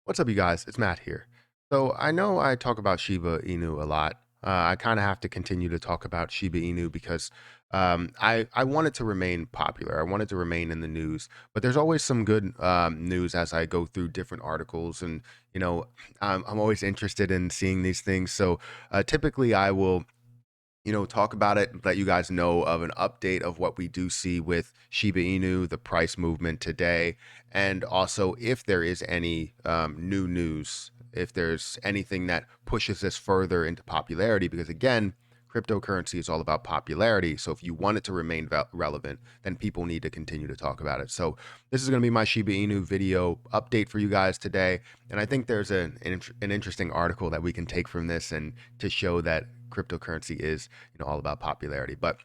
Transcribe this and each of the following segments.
What's up, you guys? It's Matt here. So I know I talk about Shiba Inu a lot. I kind of have to continue to talk about Shiba Inu because I want it to remain popular. I want it to remain in the news. But there's always some good news as I go through different articles, and you know, I'm always interested in seeing these things. So typically, I will talk about it, let you guys know of an update of what we do see with Shiba Inu, the price movement today, and also if there is any new news, if there's anything that pushes this further into popularity, because again, cryptocurrency is all about popularity. So if you want it to remain relevant, then people need to continue to talk about it. So this is going to be my Shiba Inu video update for you guys today. And I think there's an interesting article that we can take from this and to show that cryptocurrency is all about popularity. But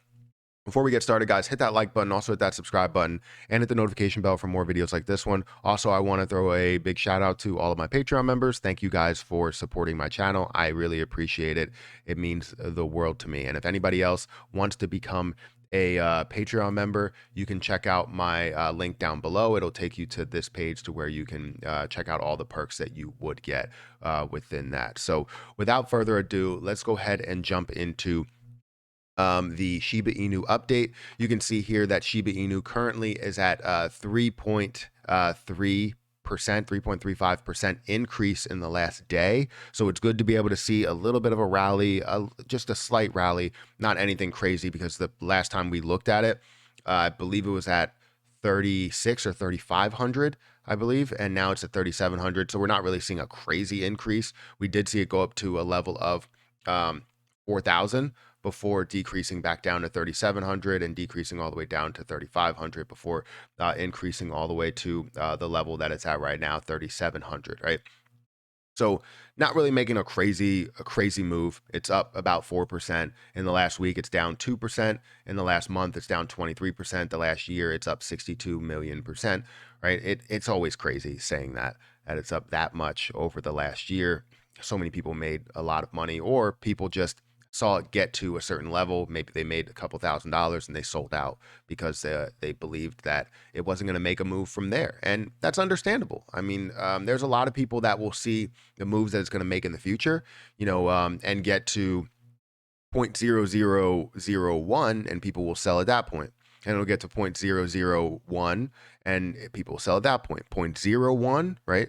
before we get started, guys, hit that like button, also hit that subscribe button, and hit the notification bell for more videos like this one. Also, I want to throw a big shout out to all of my Patreon members. Thank you guys for supporting my channel. I really appreciate it. It means the world to me. And if anybody else wants to become a Patreon member, you can check out my link down below. It'll take you to this page to where you can check out all the perks that you would get within that. So without further ado, let's go ahead and jump into the Shiba Inu update. You can see here that Shiba Inu currently is at 3.35% increase in the last day. So it's good to be able to see a little bit of a rally, just a slight rally, not anything crazy, because the last time we looked at it, I believe it was at 36 or 3,500, I believe, and now it's at 3,700. So we're not really seeing a crazy increase. We did see it go up to a level of 4,000 before decreasing back down to 3,700 and decreasing all the way down to 3,500 before increasing all the way to the level that it's at right now, 3,700, right? So not really making a crazy move. It's up about 4%. In the last week, it's down 2%. In the last month, it's down 23%. The last year, it's up 62 million percent, right? It's always crazy saying that it's up that much over the last year. So many people made a lot of money, or people just saw it get to a certain level. Maybe they made a couple $1,000s and they sold out because they believed that it wasn't going to make a move from there. And that's understandable. I mean, there's a lot of people that will see the moves that it's going to make in the future, and get to 0.0001 and people will sell at that point. And it'll get to 0.001 and people will sell at that point. 0.01, right?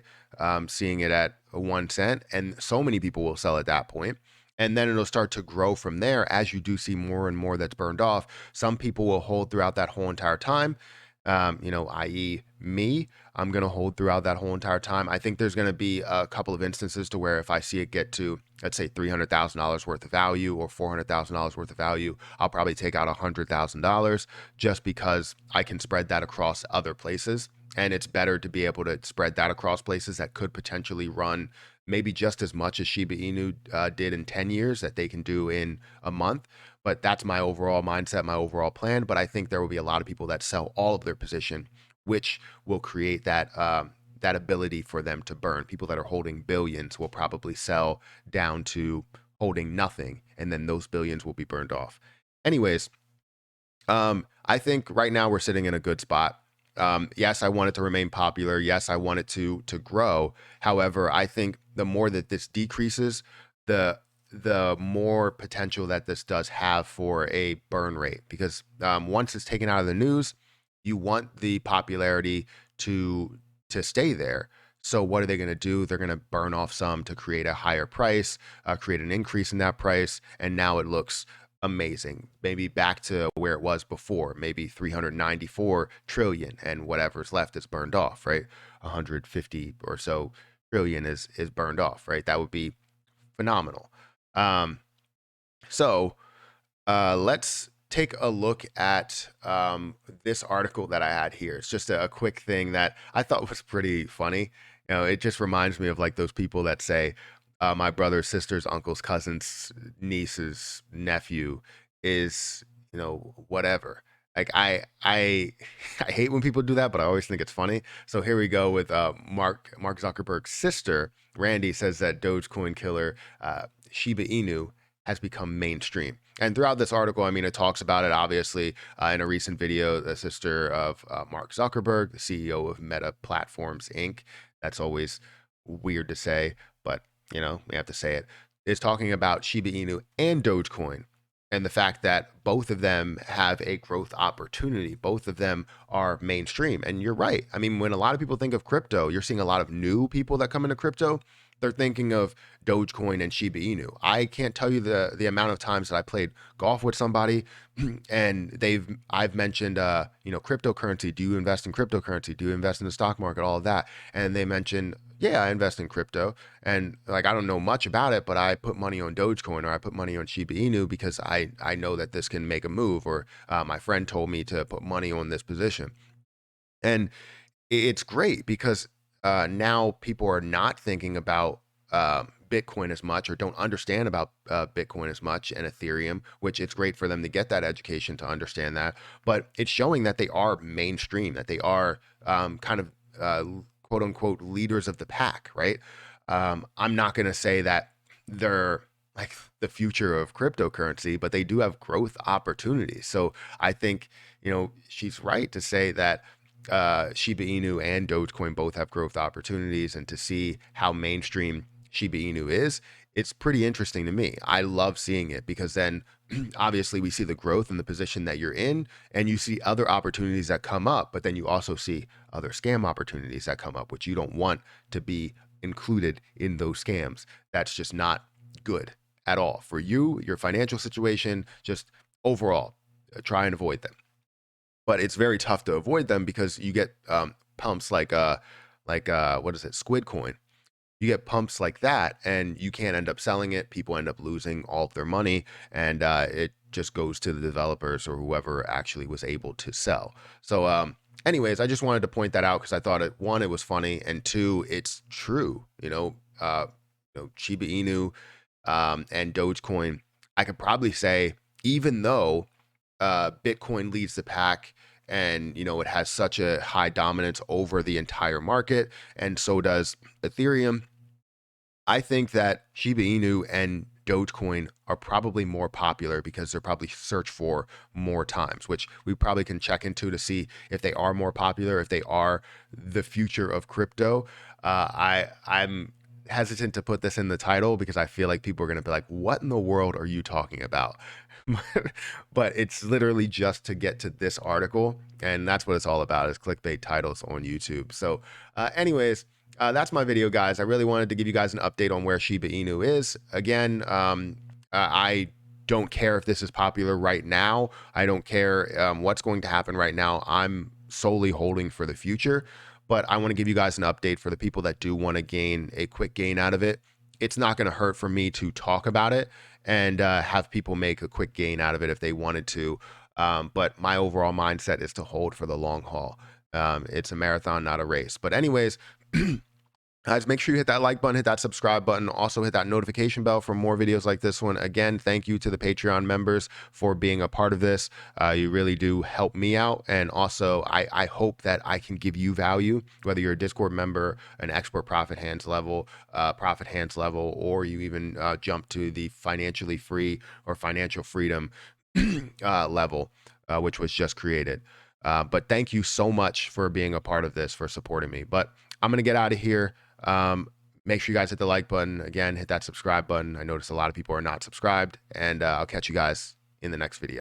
Seeing it at 1 cent, and so many people will sell at that point. And then it'll start to grow from there as you do see more and more that's burned off. Some people will hold throughout that whole entire time, i.e. me. I'm going to hold throughout that whole entire time. I think there's going to be a couple of instances to where if I see it get to, let's say, $300,000 worth of value or $400,000 worth of value, I'll probably take out $100,000 just because I can spread that across other places. And it's better to be able to spread that across places that could potentially run maybe just as much as Shiba Inu did in 10 years that they can do in a month. But that's my overall mindset, my overall plan. But I think there will be a lot of people that sell all of their position, which will create that that ability for them to burn. People that are holding billions will probably sell down to holding nothing, and then those billions will be burned off. Anyways, I think right now we're sitting in a good spot. Yes, I want it to remain popular. Yes, I want it to grow. However, I think the more that this decreases, the more potential that this does have for a burn rate. Because once it's taken out of the news, you want the popularity to stay there. So what are they going to do? They're going to burn off some to create a higher price, create an increase in that price, and now it looks amazing. Maybe back to where it was before, maybe 394 trillion, and whatever's left is burned off, right? 150 or so trillion is burned off, right? That would be phenomenal. So let's take a look at this article that I had here. It's just a quick thing that I thought was pretty funny. It just reminds me of like those people that say, my brother's sister's uncle's cousin's niece's nephew is, whatever. Like I I hate when people do that, but I always think it's funny. So here we go with Mark Zuckerberg's sister. Randy says that Dogecoin killer Shiba Inu has become mainstream. And throughout this article, I mean, it talks about it, obviously, in a recent video, the sister of Mark Zuckerberg, the CEO of Meta Platforms, Inc. That's always weird to say, but we have to say it, is talking about Shiba Inu and Dogecoin and the fact that both of them have a growth opportunity. Both of them are mainstream. And you're right. I mean, when a lot of people think of crypto, you're seeing a lot of new people that come into crypto. They're thinking of Dogecoin and Shiba Inu. I can't tell you the amount of times that I played golf with somebody and I've mentioned cryptocurrency. Do you invest in cryptocurrency? Do you invest in the stock market? All of that. And they mention, yeah, I invest in crypto. And like, I don't know much about it, but I put money on Dogecoin or I put money on Shiba Inu because I know that this can make a move, or my friend told me to put money on this position. And it's great because now people are not thinking about Bitcoin as much, or don't understand about Bitcoin as much, and Ethereum, which it's great for them to get that education to understand that. But it's showing that they are mainstream, that they are kind of quote unquote leaders of the pack, right? I'm not going to say that they're like the future of cryptocurrency, but they do have growth opportunities. So I think, she's right to say that Shiba Inu and Dogecoin both have growth opportunities, and to see how mainstream Shiba Inu is, it's pretty interesting to me. I love seeing it because then obviously we see the growth in the position that you're in, and you see other opportunities that come up, but then you also see other scam opportunities that come up, which you don't want to be included in those scams. That's just not good at all for you, your financial situation, just overall. Try and avoid them. But it's very tough to avoid them because you get pumps like what is it, Squid Coin. You get pumps like that, and you can't end up selling it. People end up losing all of their money, and it just goes to the developers or whoever actually was able to sell. So, anyways, I just wanted to point that out because I thought one, it was funny, and two, it's true. Shiba Inu and Dogecoin. I could probably say, even though Bitcoin leads the pack, and it has such a high dominance over the entire market, and so does Ethereum, I think that Shiba Inu and Dogecoin are probably more popular because they're probably searched for more times, which we probably can check into to see if they are more popular, if they are the future of crypto. I'm hesitant to put this in the title because I feel like people are going to be like, "What in the world are you talking about?" But it's literally just to get to this article, and that's what it's all about, is clickbait titles on YouTube. So, anyways. That's my video, guys. I really wanted to give you guys an update on where Shiba Inu is. Again, I don't care if this is popular right now. I don't care what's going to happen right now. I'm solely holding for the future. But I want to give you guys an update for the people that do want to gain a quick gain out of it. It's not going to hurt for me to talk about it and have people make a quick gain out of it if they wanted to. But my overall mindset is to hold for the long haul. It's a marathon, not a race. But anyways, guys, make sure you hit that like button, hit that subscribe button, also hit that notification bell for more videos like this one. Again, thank you to the Patreon members for being a part of this. You really do help me out. And also, I hope that I can give you value, whether you're a Discord member, an expert profit hands level, or you even jump to the financially free or financial freedom level, which was just created. But thank you so much for being a part of this, for supporting me. But I'm going to get out of here. Make sure you guys hit the like button. Again, hit that subscribe button. I noticed a lot of people are not subscribed, and I'll catch you guys in the next video.